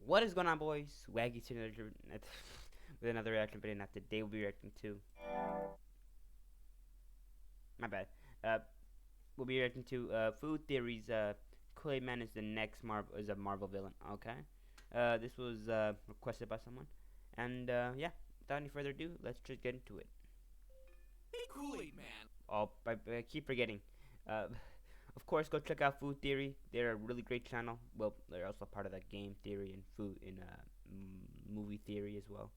What is going on, boys? Swaggy with another reaction video. Not today, we'll be reacting to. My bad. Uh, we'll be reacting to Food Theories. Kool-aid Man is the next is a Marvel villain. Okay. This was requested by someone, and yeah. Without any further ado, let's just get into it. Hey, Kool-Aid Man. Oh, I keep forgetting. Uh, of course, go check out Food Theory. They're a really great channel. Well, they're also part of that game theory and movie theory as well.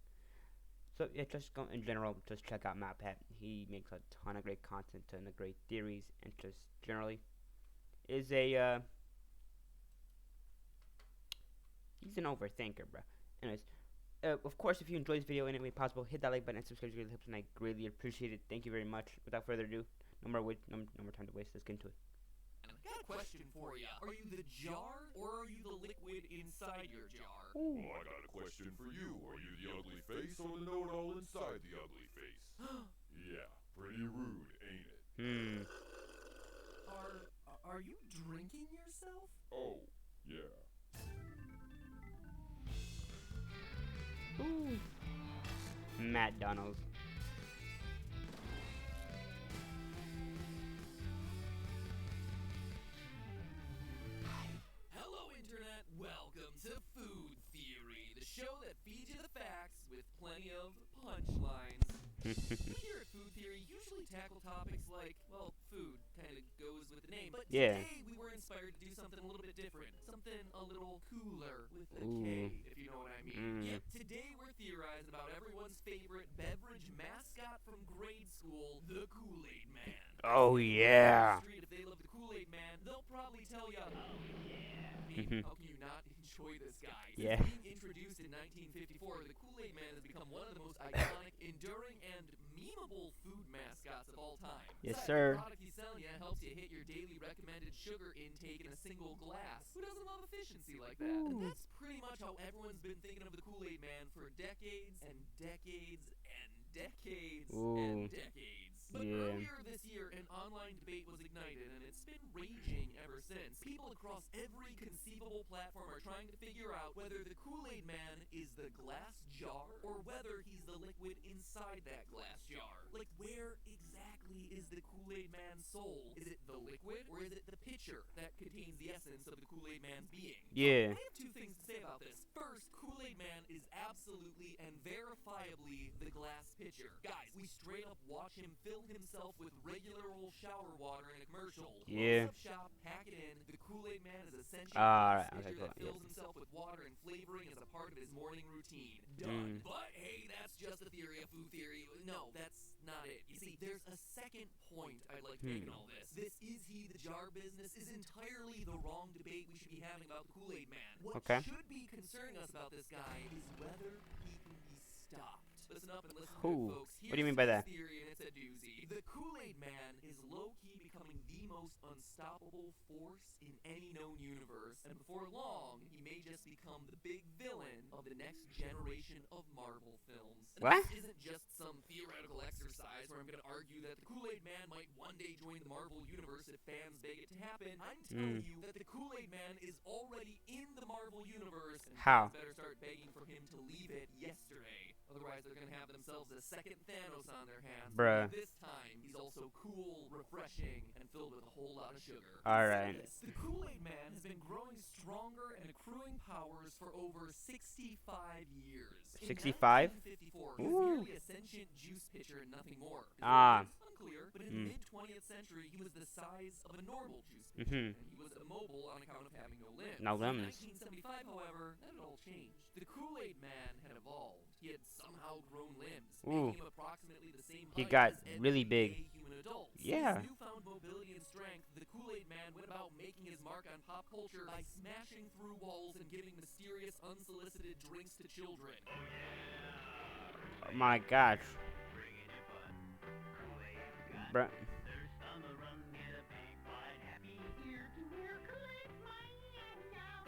So yeah, just go in general. Just check out matpat. He makes a ton of great content, ton of great theories, and just generally is a he's an overthinker, bro. Anyways, of course, if you enjoyed this video in any way possible, hit that like button and subscribe. It really helps, and I greatly appreciate it. Thank you very much. Without further ado, no more time to waste. Let's get into it. Got a question for you. Are you the jar or are you the liquid inside your jar? Oh, I got a question for you. Are you the ugly face or the know-it-all inside the ugly face? Yeah, pretty rude, ain't it? Are you drinking yourself? Oh, yeah. Ooh. Matt Donald. Hello, Internet. Welcome to Food Theory, the show that feeds you the facts with plenty of punchlines. We here at Food Theory usually tackle topics like, well, food kind of goes with the name, but Yeah. today we were inspired to do something a little bit different, something a little cooler with a Ooh. K, if you know what I mean. Yep, today we're theorizing about everyone's favorite beverage mascot from grade school, the Kool-Aid Man. Oh yeah. If they love the Kool-Aid Man, they'll probably tell you, oh yeah. I mean, how can you not enjoy this guy? Yeah. Since being introduced in 1954, the Kool-Aid Man has become one of the most iconic, enduring, and memeable food mascots of all time. Yes, Besides, sir. The product he's selling you helps you hit your daily recommended sugar intake in a single glass. Who doesn't love efficiency like that? And that's pretty much how everyone's been thinking of the Kool-Aid Man for decades and decades and decades and decades. But earlier this year, an online debate was ignited, and it's been raging ever since. People across every conceivable platform are trying to figure out whether the Kool-Aid Man is the glass jar or whether he's the liquid inside that glass jar. Like, where exactly is the Kool-Aid Man's soul? Is it the liquid, or is it the pitcher that contains the essence of the Kool-Aid Man's being? Yeah. I have two things to say about this. First, Kool-Aid Man is absolutely and verifiably the glass pitcher. Guys, we straight up watch him fill himself with regular old shower water in a commercial. Yeah. Close up shop, pack it in. The Kool-Aid Man is essentially Alright, a okay, pitcher cool. that fills himself with water and flavoring as a part of his morning routine. Done. But hey, that's just a theory of food theory. No, that's not it. You see, there's a second point I'd like to make in all this. This is he the jar business is entirely the wrong debate we should be having about the Kool-Aid Man. What should be concerning us about this guy is whether he can be stopped. Listen up and listen to it, folks. What do you mean by that? Theory, and it's a doozy. The Kool-Aid Man is low-key becoming the most unstoppable force in any known universe, and before long, he may just become the big villain of the next generation of Marvel films. And What? this isn't just some theoretical exercise where I'm going to argue that the Kool-Aid Man might one day join the Marvel universe if fans beg it to happen. I'm telling you that the Kool-Aid Man is already in the Marvel universe, and How? fans better start begging for him to leave it yesterday. Otherwise, they're going to have themselves a second Thanos on their hands. Bruh. This time, he's also cool, refreshing, and filled with a whole lot of sugar. Alright. The Kool-Aid Man has been growing stronger and accruing powers for over 65 years. 65? In 1954, he was merely a sentient juice pitcher and nothing more. His Ah. origins unclear, but in the mid-20th century, he was the size of a normal juice pitcher, and he was immobile on account of having no limbs. No limbs. In 1975, however, that had all changed. The Kool-Aid Man had evolved. He had somehow grown limbs, making him approximately the same height He got as really everyday big. human adults. Yeah. With his newfound mobility and strength, the Kool-Aid Man went about making his mark on pop culture by smashing through walls and giving mysterious, unsolicited drinks to children. Oh my gosh. Bruh.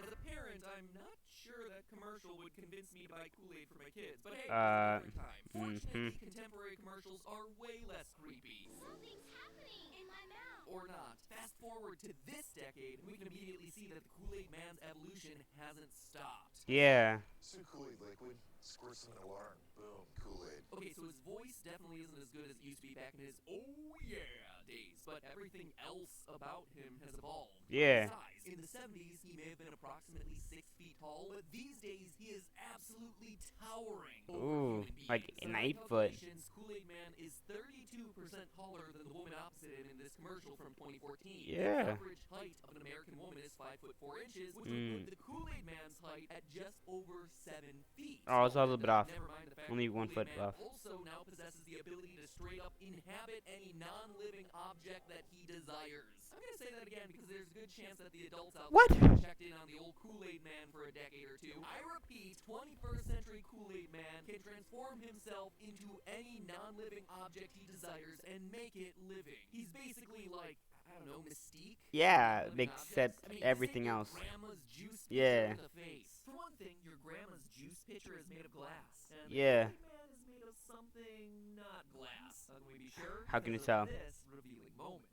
As a parent, I'm not sure sure that commercial would convince me to buy Kool-Aid for my kids, but hey, Uh, it's a different time. Fortunately, contemporary commercials are way less creepy. Something's happening in my mouth. Or not. Fast forward to this decade, and we can immediately see that the Kool-Aid Man's evolution hasn't stopped. Yeah. Some Kool-Aid liquid, squirt some in an alarm, boom, Kool-Aid. Okay, so his voice definitely isn't as good as it used to be back in his oh yeah days, but everything else about him has evolved. Yeah. Size. In the 70s, he may have been approximately 6 feet tall, but these days he is absolutely towering over Ooh, human beings. like By an my 8 foot. calculations, Kool-Aid Man is 32% taller than the woman opposite him in this commercial from 2014. Yeah. The average height of an American woman is 5 foot 4 inches, which would put the Kool-Aid Man's height at just over 7 feet. Oh, it's a little bit off. Never mind the fact Only that 1 Kool-Aid foot Man off. also now possesses the ability to straight up inhabit any non-living object that he desires. I'm gonna say that again because there's a good chance that the adults out What? there have checked in on the old Kool-Aid Man for a decade or two. I repeat, 21st century Kool-Aid Man can transform himself into any non-living object he desires and make it living. He's basically like, I don't know, Mystique? Yeah, Non-living except objects? I mean, everything say your else. grandma's juice Yeah. pitcher with a face. For one thing, your grandma's juice pitcher is made of glass. And Yeah. the Kool-Aid Man is made of something not glass. Can we be sure? How can you Because of tell? This revealing moment.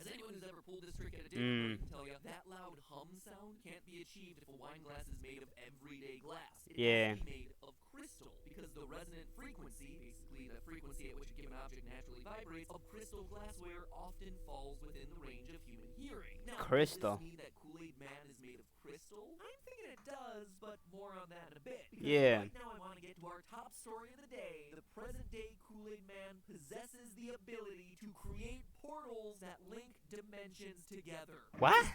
As anyone who's ever pulled this trick at a dinner party can tell you, that loud hum sound can't be achieved if a wine glass is made of everyday glass. It Yeah. has to be made of crystal, because the resonant frequency, basically the frequency at which a given object naturally vibrates, of crystal glassware often falls within the range of human hearing. Now, Crystal. does this mean that Kool-Aid Man is made of crystal? I'm thinking it does, but more on that in a bit. Because Yeah. right now I want to get to our top story of the day. The present-day Kool-Aid Man possesses the ability to create portals that link dimensions together. What?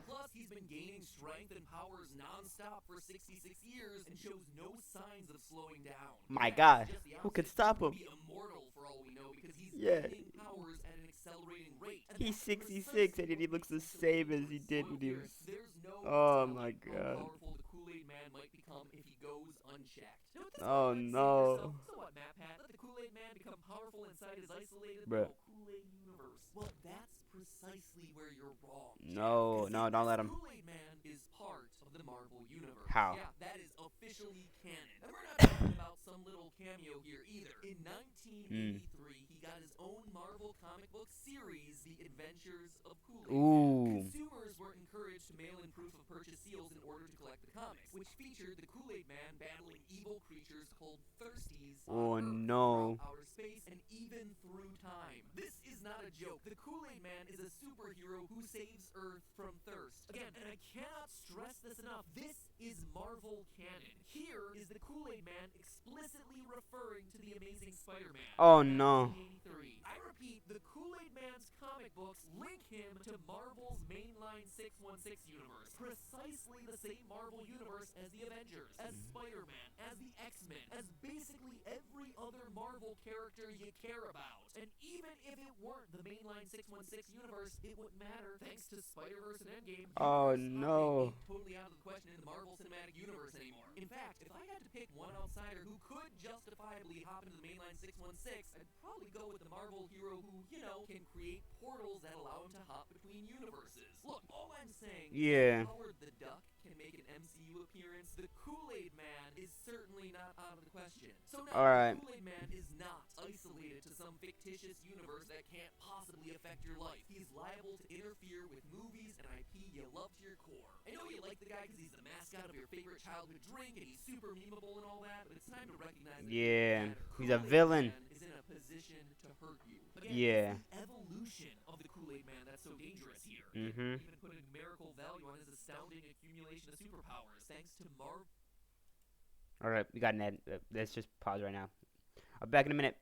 Plus, he's been gaining strength and powers non-stop for 66 years and shows no signs of slowing down. My In fact, God, just the who could opposite. stop He him? could be immortal for all we know because he's Yeah. gaining powers at an accelerating rate. And He's that's 66 and he looks the same as he did when he was. There's no Oh telling my how God. powerful the Kool-Aid Man might become if he goes unchecked. Now, at this Oh, point, you might say to no. yourself, so what, matpat? Let the Kool-Aid Man become powerful inside his isolated Bruh. little Kool-Aid universe. Well, that's precisely where you're wrong. No, no, don't let him. Kool-Aid Man is part of the Marvel universe. How? Yeah, that is officially canon. And we're not talking about some little cameo here either. In 1983, he got his own Marvel comic book series, The Adventures of Kool-Aid Man. Ooh. Consumers were encouraged to mail in proof of purchase seals in order to collect the comics, which featured the Kool-Aid Man battling evil creatures called Thirsties Oh, on Earth, no. throughout outer space, and even through time. This is not a joke. The Kool-Aid Man is a superhero who saves Earth from thirst. Again, and I cannot stress this enough, this is Marvel canon. Here is the Kool-Aid Man explicitly referring to the Amazing Spider-Man. Oh, in no. 1983. I repeat, the Kool-Aid Man's comic books link him to Marvel's mainline 616 universe. Precisely the same Marvel universe as the Avengers, as Spider-Man, as the X-Men, as basically every other Marvel character you care about. And even if it weren't the mainline 616 universe, it wouldn't matter. Thanks to Spider-Verse and Endgame, Oh, universe no. hopping ain't totally out of the question in the Marvel Cinematic Universe anymore. In fact, if I had to pick one outsider who could justifiably hop into the mainline 616, I'd probably go with the Marvel hero who, you know, can create portals that allow him to hop between universes. Look, all I'm saying Yeah. is Howard the Duck can make an MCU appearance. The Kool-Aid Man is certainly not out of the question. So now, Alright. the Kool-Aid Man is not isolated to some fictitious universe that can't possibly affect your life. He's liable to interfere with movies and IP you love to your core. I know you like the guy because he's the mascot of your favorite childhood drink and he's super memeable and all that, but it's time to recognize that Yeah, it doesn't he's a matter. villain. Kool-Aid Man is in a position to hurt you. Again, Yeah. it's the evolution of the Kool-Aid Man that's so dangerous here. Mhm. Even put a numerical value on his astounding accumulation of superpowers, thanks to Alright, we got an ad. Let's just pause right now. I'll be back in a minute.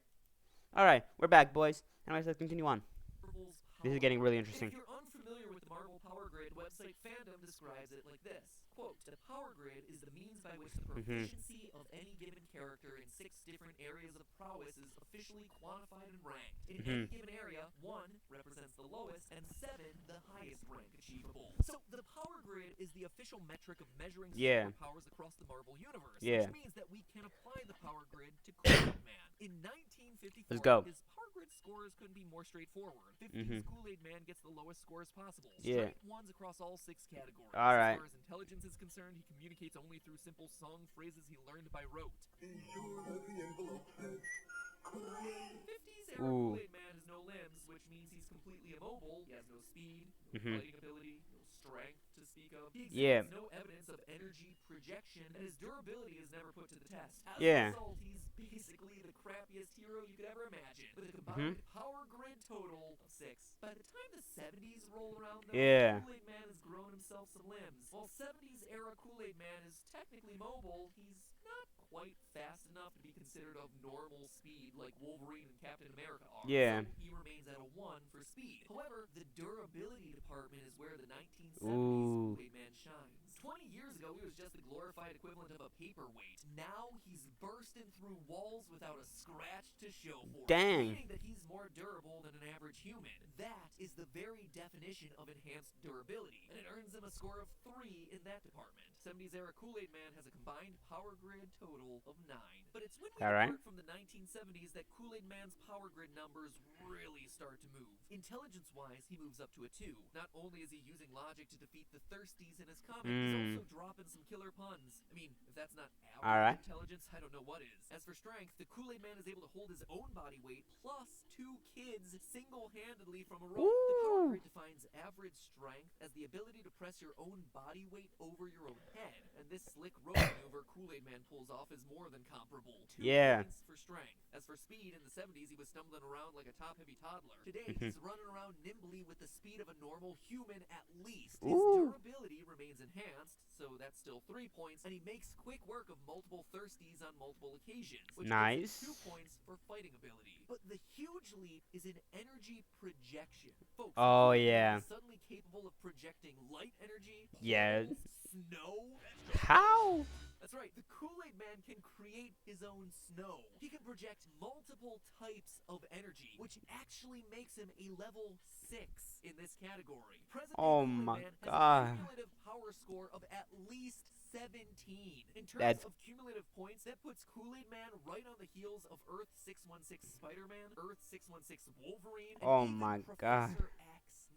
Alright, we're back, boys. Anyways, let's continue on. Marvel's This is power. getting really If interesting. you're unfamiliar with the Marvel Power Grid, website Fandom describes it like this. Quote, the Power Grid is the means by which the proficiency of any given character in 6 different areas of prowess is officially quantified and ranked. In any given area, 1 represents the lowest and 7 the highest rank achievable. So the Power Grid is the official metric of measuring Yeah. superpowers across the Marvel universe, Yeah. which means that we can apply the Power Grid to Kool-Aid Man. In 1954, Let's go. his power grid scores couldn't be more straightforward. 15's Mhm. Kool-Aid Man gets the lowest scores possible. Yeah. Straight ones across all 6 categories. All right. As far as intelligence is concerned, he communicates only through simple song phrases he learned by rote. 50s era Ooh. Kool-Aid Man has no limbs, which means he's completely immobile. He has no speed, no Mhm. fighting ability, no strength to speak of. He Yeah. exhibits no evidence of energy projection, and his durability is never put to the test. As Yeah. a result, he's basically the crappiest hero you could ever imagine, with a combined power grid total of 6. By the time the 70s roll around, though, Yeah. Kool-Aid Man has grown himself some limbs. While 70s era Kool-Aid Man is technically mobile, he's not quite fast enough to be considered of normal speed like Wolverine and Captain America are. Yeah. So he remains at a 1 for speed. However, the durability department is where the 1970s Ooh. Kool-Aid Man shines. 20 years ago, he was just the glorified equivalent of a paperweight. Now he's bursting through walls without a scratch to show for it. Dang. Meaning that he's more durable than an average human. That is the very definition of enhanced durability, and it earns him a score of 3 in that department. 70s era Kool-Aid Man has a combined power grid total of 9. But it's when we All right. depart from the 1970s that Kool-Aid Man's power grid numbers really start to move. Intelligence-wise, he moves up to a 2. Not only is he using logic to defeat the thirsties in his comic, he's also dropping some killer puns. I mean, if that's not average All right. intelligence, I don't know what is. As for strength, the Kool-Aid Man is able to hold his own body weight plus 2 kids single-handedly from a rope. The power grid defines average strength as the ability to press your own body weight over your own head. And this slick rope maneuver Kool-Aid Man pulls off is more than comparable. 2 Yeah. points for strength. As for speed, in the 70s he was stumbling around like a top-heavy toddler. Today he's running around nimbly with the speed of a normal human at least. His Ooh. durability remains enhanced, so that's still 3 points, and he makes quick work of multiple thirsties on multiple occasions, which Nice. gives him 2 points for fighting ability. But the huge leap is in energy projection. Folks, Oh, Kool-Aid Man yeah. is suddenly capable of projecting light energy, Yeah. poles, snow. How? That's right, the Kool-Aid Man can create his own snow. He can project multiple types of energy, which actually makes him a level 6 in this category. Present-day Oh Kool-Aid my Man has God. a cumulative power score of at least 17. In terms That's- of cumulative points, that puts Kool-Aid Man right on the heels of Earth 616 Spider-Man, Earth 616 Wolverine, and Oh even my Professor God. X.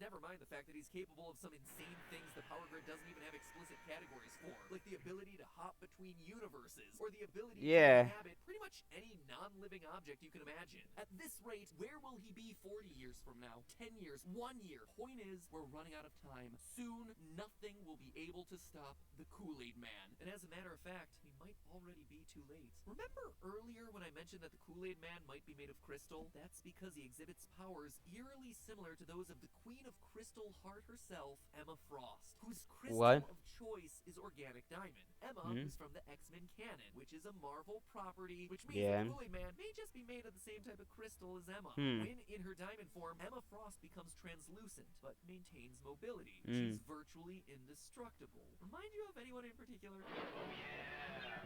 Never mind the fact that he's capable of some insane things the power grid doesn't even have explicit categories for, like the ability to hop between universes, or the ability Yeah. to inhabit pretty much any non-living object you can imagine. At this rate, where will he be 40 years from now? 10 years? 1 year? Point is, we're running out of time. Soon, nothing will be able to stop the Kool-Aid Man. And as a matter of fact, we might already be too late. Remember earlier when I mentioned that the Kool-Aid Man might be made of crystal? That's because he exhibits powers eerily similar to those of the Queen of Crystal Heart herself, Emma Frost, whose crystal What? of choice is organic diamond. Emma, who's from the X-Men canon, which is a Marvel property, which means Yeah. that the Kool-Aid Man may just be made of the same type of crystal as Emma. Hmm. When in her diamond form, Emma Frost becomes translucent, but maintains mobility. Mm. She's virtually indestructible. Remind you of anyone in particular?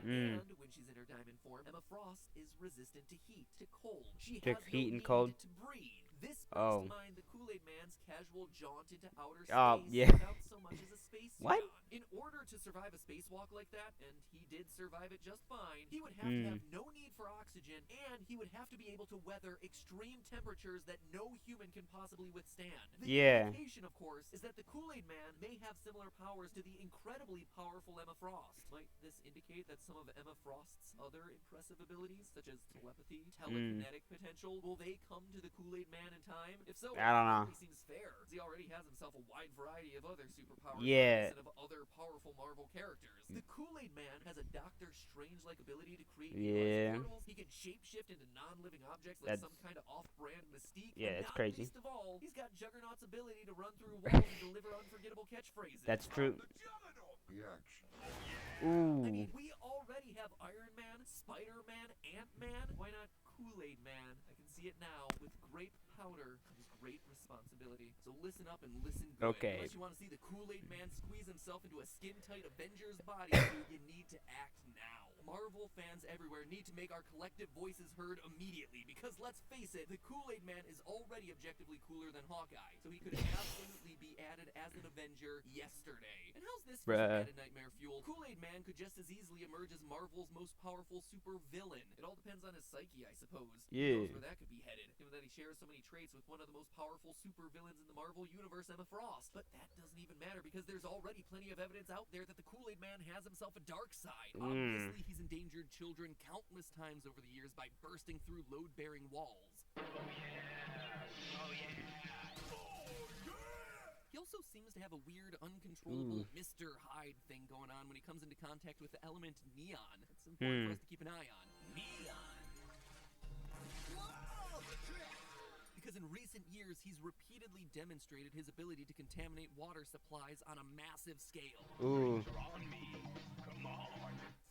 Mm. And when she's in her diamond form, Emma Frost is resistant to heat, to cold. She To has heat no and need cold? to breathe. This brings Oh. to mind the Kool-Aid Man's casual jaunt into outer space Oh, yeah. without so much as a space What? suit on. In order to survive a spacewalk like that, and he did survive it just fine, he would have Hmm. to have no need for oxygen, and he would have to be able to weather extreme temperatures that no human can possibly withstand. The Yeah. implication, of course, is that the Kool-Aid Man may have similar powers to the incredibly powerful Emma Frost. Might this indicate that some of Emma Frost's other impressive abilities, such as telepathy, telekinetic potential, will they come to the Kool-Aid Man in time? If so, I don't know. it hardly seems fair, as he already has himself a wide variety of other superpowers Yeah. reminiscent of other powerful Marvel characters. The Kool-Aid Man has a Doctor Strange-like ability to create Yeah. portals. He can shapeshift into non-living objects like That's- some kind of off-brand mystique. Yeah, and it's not crazy. least of all, he's got Juggernaut's ability to run through walls and deliver unforgettable catchphrases. That's true. Reaction. Ooh. I mean, we already have Iron Man, Spider-Man, Ant-Man. Why not Kool-Aid Man? I can see it now. With great powder comes great responsibility. So listen up and listen good. Okay. Unless you want to see the Kool-Aid Man squeeze himself into a skin-tight Avengers bodysuit, you need to act now. Marvel fans everywhere need to make our collective voices heard immediately, because let's face it, the Kool-Aid Man is already objectively cooler than Hawkeye, so he could absolutely be added as an Avenger yesterday. And how's this for some added nightmare fuel? Kool-Aid Man could just as easily emerge as Marvel's most powerful super villain. It all depends on his psyche, I suppose. Yeah. Who knows where that could be headed, given that he shares so many traits with one of the most powerful super villains in the Marvel universe, Emma Frost. But that doesn't even matter, because there's already plenty of evidence out there that the Kool-Aid Man has himself a dark side. Obviously, he's endangered children countless times over the years by bursting through load-bearing walls. He also seems to have a weird, uncontrollable Mr. Hyde thing going on when he comes into contact with the element neon. It's important for us to keep an eye on. Neon! Because in recent years, he's repeatedly demonstrated his ability to contaminate water supplies on a massive scale. Ooh.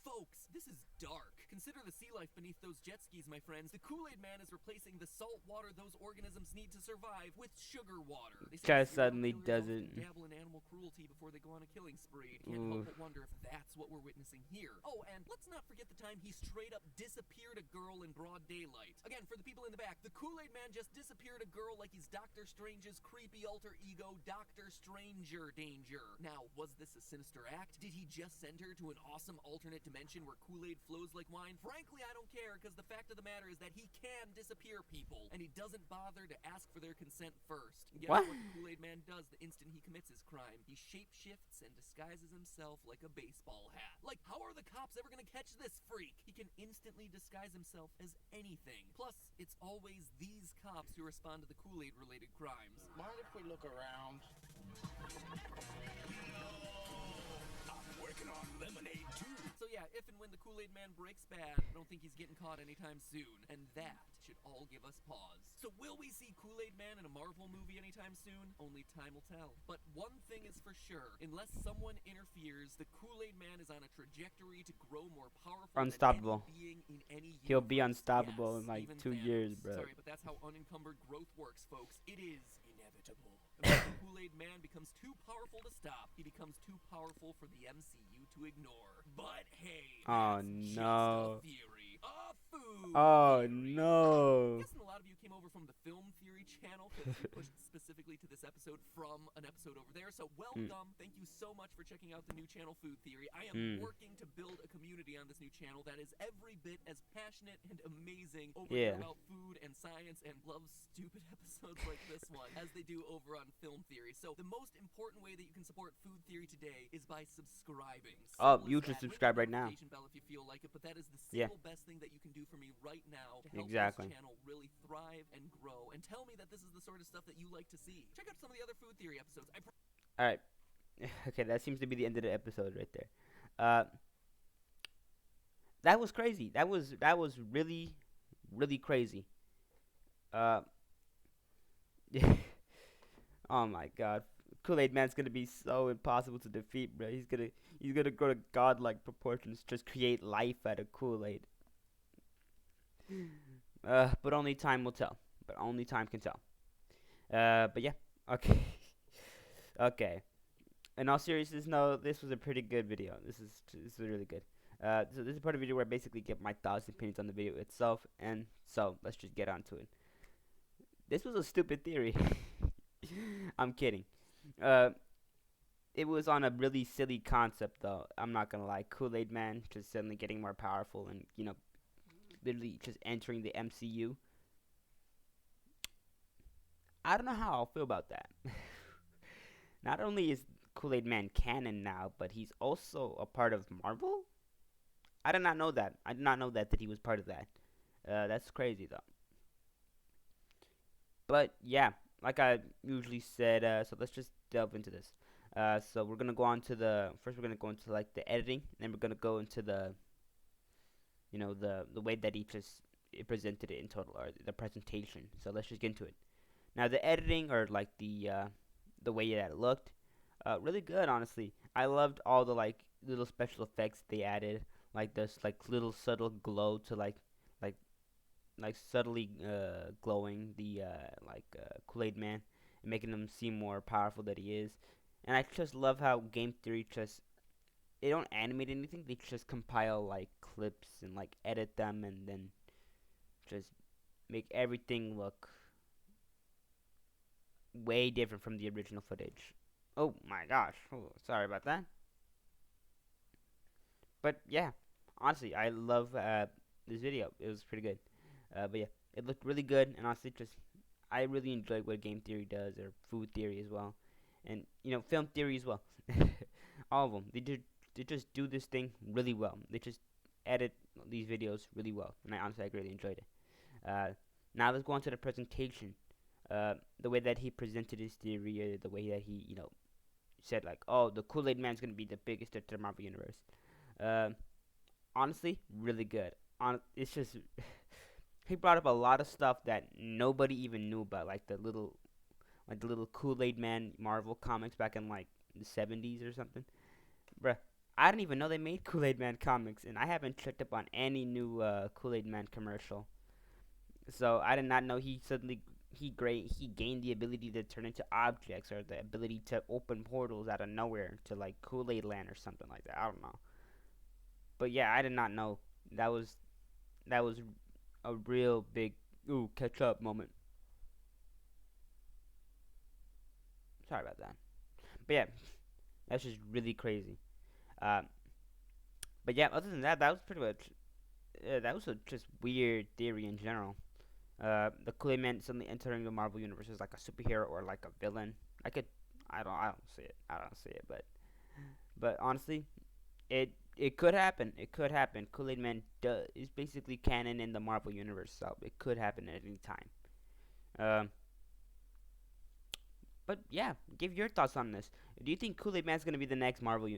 Folks, this is dark. Consider the sea life beneath those jet skis, my friends. The Kool-Aid Man is replacing the salt water those organisms need to survive with sugar water. They say Just serial suddenly killers often doesn't. dabble in animal cruelty before they go on a killing spree. Can't help but wonder if that's what we're witnessing here. Oh, and let's not forget the time he straight up disappeared a girl in broad daylight. Again, for the people in the back, the Kool-Aid Man just disappeared a girl like he's Doctor Strange's creepy alter ego, Doctor Stranger Danger. Now, was this a sinister act? Did he just send her to an awesome alternate dimension where Kool-Aid flows like wine? Frankly, I don't care, because the fact of the matter is that he can disappear people, and he doesn't bother to ask for their consent first. And guess what the Kool-Aid Man does the instant he commits his crime? He shapeshifts and disguises himself like a baseball hat. Like, how are the cops ever gonna catch this freak? He can instantly disguise himself as anything. Plus, it's always these cops who respond to the Kool-Aid related crimes. Mind if we look around? I'm working on lemonade too. So yeah, if and when the Kool-Aid Man breaks bad, I don't think he's getting caught anytime soon. And that should all give us pause. So will we see Kool-Aid Man in a Marvel movie anytime soon? Only time will tell. But one thing is for sure, unless someone interferes, the Kool-Aid Man is on a trajectory to grow more powerful Unstoppable. than any being in any He'll be universe. unstoppable in Yes, like even 2 Thanos. years, bro. Sorry, but that's how unencumbered growth works, folks. It is inevitable. And when the Kool-Aid Man becomes too powerful to stop, he becomes too powerful for the MCU to ignore. But hey, Oh, that's no. just a theory. A food Oh theory. no. I'm guessing a lot of you came over from the Film Theory channel, because we pushed specifically to this episode from an episode over there. So welcome. Thank you so much for checking out the new channel, Food Theory. I am working to build a community on this new channel that is every bit as passionate and amazing over here about food and science and loves stupid episodes like this one as they do over on Film Theory. So the most important way that you can support Food Theory today is by subscribing. Oh, Simple you as should that. Ring subscribe the right now. notification bell if you feel like it, but that is the single best thing that you can do for me right now to help Exactly. this channel really thrive and grow. And tell me that this is the sort of stuff that you like to see. Check out some of the other Food Theory episodes. Alright. Okay, that seems to be the end of the episode right there. That was crazy. That was really, really crazy. Oh my god. Kool-Aid Man's gonna be so impossible to defeat, bro. He's gonna grow to godlike proportions, just create life out of Kool-Aid. But only time will tell. But only time can tell. But yeah. Okay. Okay. In all seriousness, no, this was a pretty good video. This is really good. So this is part of the video where I basically get my thoughts and opinions on the video itself, and so let's just get on to it. This was a stupid theory. I'm kidding. It was on a really silly concept, though. I'm not gonna lie. Kool-Aid Man just suddenly getting more powerful and, you know, literally just entering the MCU. I don't know how I'll feel about that. Not only is Kool-Aid Man canon now, but he's also a part of Marvel? I did not know that. I did not know that he was part of that. That's crazy, though. But, yeah, like I usually said, so let's just delve into this. So we're going to go on to first we're going to go into, like, the editing, and then we're going to go into the, you know, the way that he presented it in total, or the presentation. So let's just get into it. Now, the editing, or, like, the way that it looked, really good, honestly. I loved all the, like, little special effects they added, like this, like, little subtle glow to, like subtly glowing the Kool-Aid Man and making him seem more powerful than he is. And I just love how Game Theory they don't animate anything. They just compile like clips and like edit them and then just make everything look way different from the original footage. Oh my gosh. Oh, sorry about that. But yeah, honestly, I love this video. It was pretty good. But yeah, it looked really good, and honestly, just I really enjoyed what game theory does, or food theory as well, and film theory as well. All of them, they just do this thing really well. They just edit these videos really well, and I really enjoyed it. Now let's go on to the presentation. The way that he presented his theory, the way that he said like, oh, the Kool-Aid Man's gonna be the biggest at the Marvel universe. Honestly, really good. It's just he brought up a lot of stuff that nobody even knew about, like the little Kool-Aid Man Marvel comics back in like the 70s or something. Bruh, I didn't even know they made Kool-Aid Man comics, and I haven't checked up on any new Kool-Aid Man commercial. So I did not know he gained the ability to turn into objects, or the ability to open portals out of nowhere to like Kool-Aid Land or something like that. I don't know. But yeah, I did not know that was a real big catch up moment. Sorry about that. But yeah, that's just really crazy. But yeah, other than that, that was pretty much that was a just weird theory in general. The Kool-Aid Man suddenly entering the Marvel universe as like a superhero or like a villain. I don't see it. I don't see it. But honestly, it could happen. It could happen. Kool-Aid Man is basically canon in the Marvel universe, so it could happen at any time. But yeah, give your thoughts on this. Do you think Kool-Aid Man's gonna be the next Marvel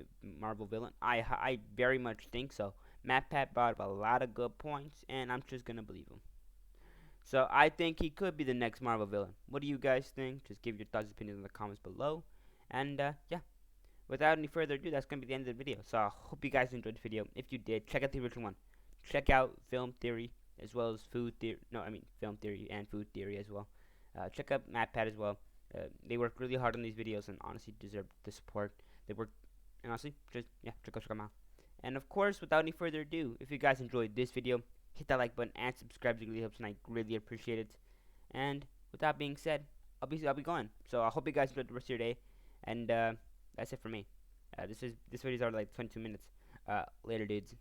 villain? I very much think so. Matpat brought up a lot of good points, and I'm just gonna believe him. So I think he could be the next Marvel villain. What do you guys think? Just give your thoughts and opinions in the comments below. And yeah, without any further ado, that's going to be the end of the video. So I hope you guys enjoyed the video. If you did, check out the original one. Check out film theory as well as food theory. No, I mean film theory and food theory as well. Check out MatPat as well. They work really hard on these videos and honestly deserve the support. They work, and honestly, just yeah, check them out. And of course, without any further ado, if you guys enjoyed this video, hit that like button and subscribe. It really helps, and I greatly appreciate it. And with that being said, I'll be going. So I hope you guys enjoyed the rest of your day. And that's it for me. This video's already like 22 minutes. Later, dudes.